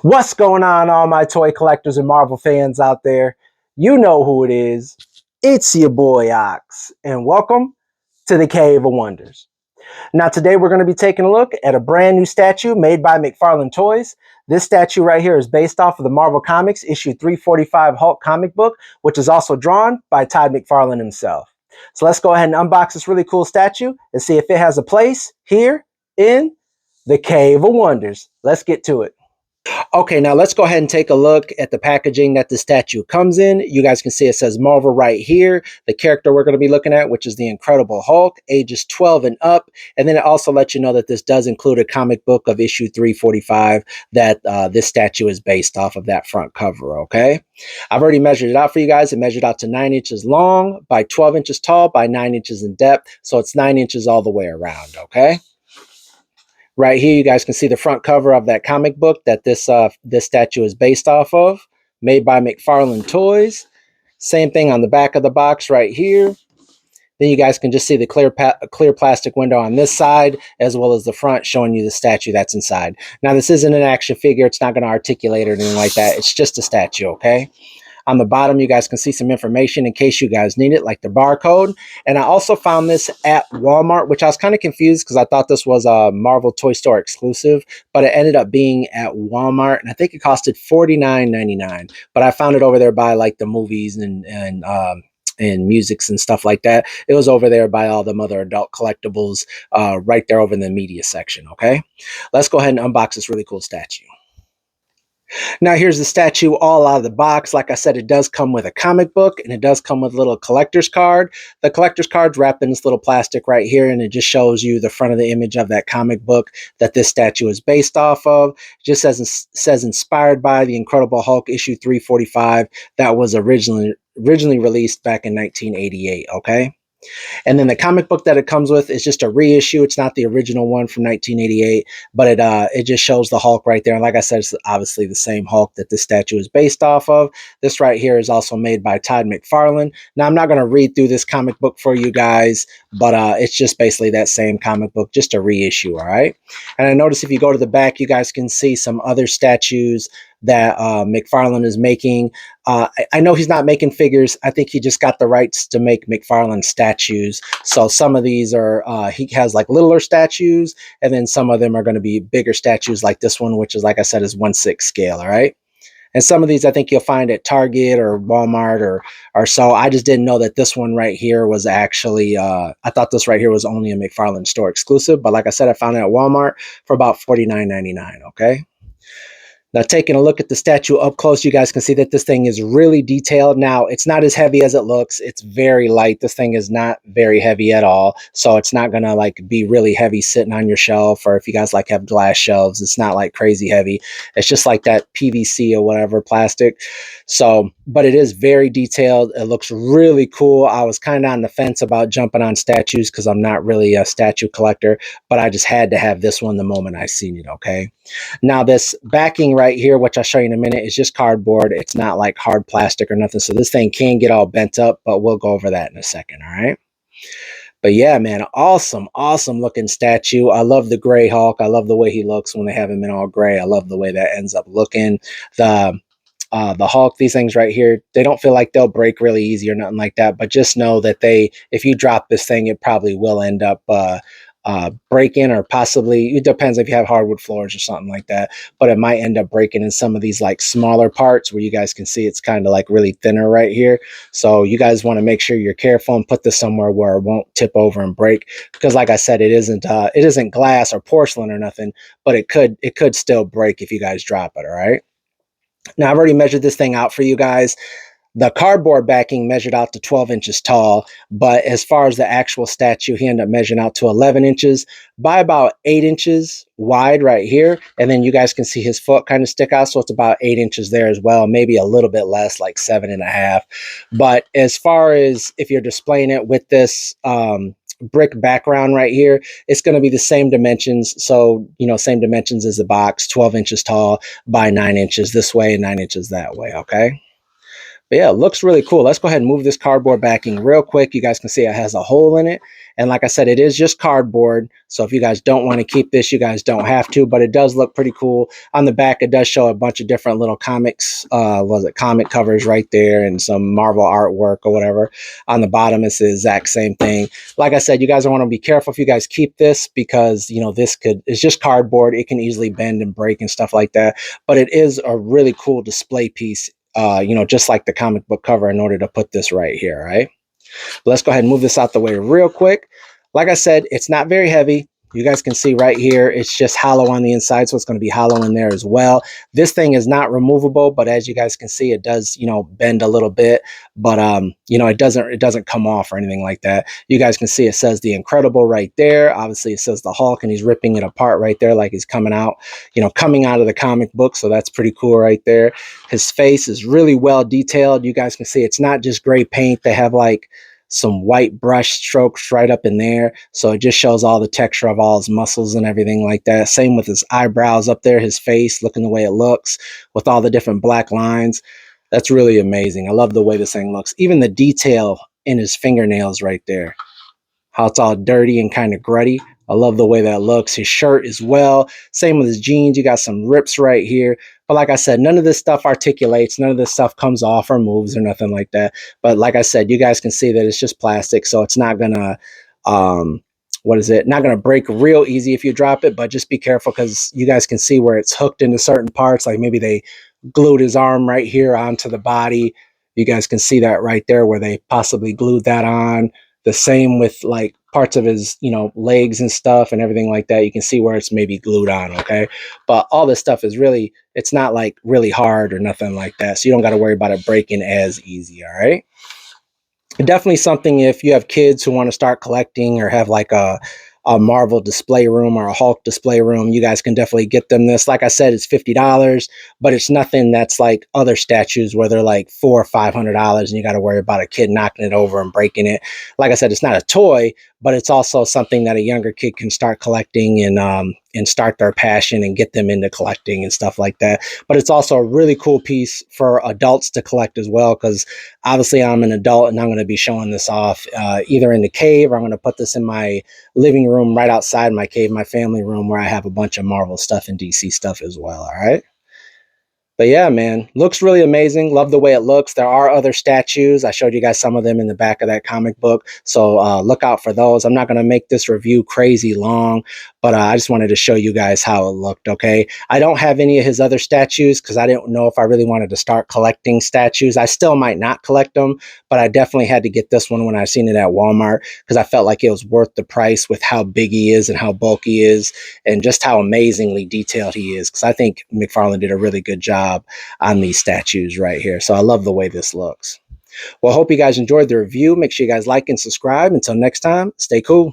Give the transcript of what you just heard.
What's going on, all my toy collectors and Marvel fans out there? You know who it is. It's your boy Ox, and welcome to the Cave of Wonders. Now, today we're going to be taking a look at a brand new statue made by McFarlane Toys. This statue right here is based off of the Marvel Comics issue 345 Hulk comic book, which is also drawn by Todd Mcfarlane himself. So let's go ahead and unbox this really cool statue and see if it has a place here in the Cave of Wonders. Let's get to it. Okay, now let's go ahead and take a look at the packaging that the statue comes in. You guys can see it says Marvel right here. The character we're going to be looking at, which is the Incredible Hulk, ages 12 and up. And then it also lets you know that this does include a comic book of issue 345 that this statue is based off of that front cover, okay? I've already measured it out for you guys. It measured out to 9 inches long by 12 inches tall by 9 inches in depth. So it's 9 inches all the way around, okay? Right here, you guys can see the front cover of that comic book that this statue is based off of, made by McFarlane Toys. Same thing on the back of the box right here. Then you guys can just see the clear plastic window on this side, as well as the front, showing you the statue that's inside. Now, this isn't an action figure. It's not going to articulate or anything like that. It's just a statue, okay? On the bottom, you guys can see some information in case you guys need it, like the barcode. And I also found this at Walmart, which I was kind of confused because I thought this was a Marvel Toy Store exclusive, but it ended up being at Walmart, and I think it costed $49.99. But I found it over there by like the movies and musics and stuff like that. It was over there by all them other adult collectibles, right there over in the media section. Okay, let's go ahead and unbox this really cool statue. Now here's the statue all out of the box. Like I said, it does come with a comic book, and it does come with a little collector's card. The collector's card's wrapped in this little plastic right here, and it just shows you the front of the image of that comic book that this statue is based off of. It just says inspired by the Incredible Hulk issue 345 that was originally released back in 1988, okay? And then the comic book that it comes with is just a reissue. It's not the original one from 1988, but it just shows the Hulk right there. And like I said, it's obviously the same Hulk that this statue is based off of. This right here is also made by Todd Mcfarlane. Now, I'm not going to read through this comic book for you guys, but it's just basically that same comic book, just a reissue, all right? And I notice if you go to the back, you guys can see some other statues that McFarlane is making. I know he's not making figures. I think he just got the rights to make McFarlane statues. So some of these are, he has like littler statues, and then some of them are going to be bigger statues like this one, which is, like I said, is 1/6 scale, all right? And some of these I think you'll find at Target or Walmart or so. I just didn't know that this one right here was actually, I thought this right here was only a McFarlane store exclusive. But like I said, I found it at Walmart for about $49.99, okay? Now, taking a look at the statue up close, you guys can see that this thing is really detailed. Now, it's not as heavy as it looks. It's very light. This thing is not very heavy at all. So it's not going to like be really heavy sitting on your shelf, or if you guys like have glass shelves, it's not like crazy heavy. It's just like that PVC or whatever plastic. So, but it is very detailed. It looks really cool. I was kind of on the fence about jumping on statues because I'm not really a statue collector, but I just had to have this one the moment I seen it, okay? Now, this backing right here, which I'll show you in a minute, is just cardboard. It's not like hard plastic or nothing. So this thing can get all bent up, but we'll go over that in a second, all right? But yeah, man, awesome, awesome looking statue. I love the gray Hulk. I love the way he looks when they have him in all gray. I love the way that ends up looking. The Hulk, these things right here, they don't feel like they'll break really easy or nothing like that. But just know that if you drop this thing, it probably will end up breaking, or possibly, it depends if you have hardwood floors or something like that, but it might end up breaking in some of these like smaller parts where you guys can see it's kind of like really thinner right here. So you guys want to make sure you're careful and put this somewhere where it won't tip over and break, because like I said, it isn't glass or porcelain or nothing, but it could still break if you guys drop it, all right? Now, I've already measured this thing out for you guys. The cardboard backing measured out to 12 inches tall, but as far as the actual statue, he ended up measuring out to 11 inches by about 8 inches wide right here. And then you guys can see his foot kind of stick out, so it's about 8 inches there as well, maybe a little bit less, like 7.5. But as far as if you're displaying it with this brick background right here, it's going to be the same dimensions. So, same dimensions as the box, 12 inches tall by 9 inches this way and 9 inches that way, okay? But yeah, it looks really cool. Let's go ahead and move this cardboard backing real quick. You guys can see it has a hole in it. And like I said, it is just cardboard. So if you guys don't want to keep this, you guys don't have to, but it does look pretty cool. On the back, it does show a bunch of different little comics, comic covers right there and some Marvel artwork or whatever. On the bottom, it's the exact same thing. Like I said, you guys want to be careful if you guys keep this because, it's just cardboard. It can easily bend and break and stuff like that. But it is a really cool display piece, just like the comic book cover in order to put this right here, right? Let's go ahead and move this out the way real quick. Like I said, it's not very heavy. You guys can see right here, it's just hollow on the inside, so it's going to be hollow in there as well. This thing is not removable, but as you guys can see, it does, bend a little bit, but it doesn't come off or anything like that. You guys can see it says the Incredible right there. Obviously, it says the Hulk, and he's ripping it apart right there, like he's coming out of the comic book. So that's pretty cool right there. His face is really well detailed. You guys can see it's not just gray paint. They have like some white brush strokes right up in there. So it just shows all the texture of all his muscles and everything like that. Same with his eyebrows up there, his face looking the way it looks with all the different black lines. That's really amazing. I love the way this thing looks. Even the detail in his fingernails right there, how it's all dirty and kind of grutty. I love the way that looks. His shirt as well. Same with his jeans. You got some rips right here. But like I said, none of this stuff articulates. None of this stuff comes off or moves or nothing like that. But like I said, you guys can see that it's just plastic. So it's not going to, not going to break real easy if you drop it. But just be careful because you guys can see where it's hooked into certain parts. Like maybe they glued his arm right here onto the body. You guys can see that right there where they possibly glued that on. The same with like parts of his, legs and stuff and everything like that. You can see where it's maybe glued on, okay? But all this stuff is really, it's not like really hard or nothing like that. So you don't got to worry about it breaking as easy, all right? Definitely something if you have kids who want to start collecting or have like a Marvel display room or a Hulk display room, you guys can definitely get them this. Like I said, it's $50, but it's nothing that's like other statues where they're like $400 or $500 and you got to worry about a kid knocking it over and breaking it. Like I said, it's not a toy, but it's also something that a younger kid can start collecting and start their passion and get them into collecting and stuff like that. But it's also a really cool piece for adults to collect as well, because obviously I'm an adult and I'm going to be showing this off either in the cave or I'm going to put this in my living room right outside my cave, my family room, where I have a bunch of Marvel stuff and DC stuff as well. All right. But yeah, man, looks really amazing. Love the way it looks. There are other statues. I showed you guys some of them in the back of that comic book. So look out for those. I'm not going to make this review crazy long, but I just wanted to show you guys how it looked, okay? I don't have any of his other statues because I didn't know if I really wanted to start collecting statues. I still might not collect them, but I definitely had to get this one when I seen it at Walmart because I felt like it was worth the price with how big he is and how bulky he is and just how amazingly detailed he is, because I think McFarlane did a really good job on these statues right here. So I love the way this looks. Well, I hope you guys enjoyed the review. Make sure you guys like and subscribe. Until next time, stay cool.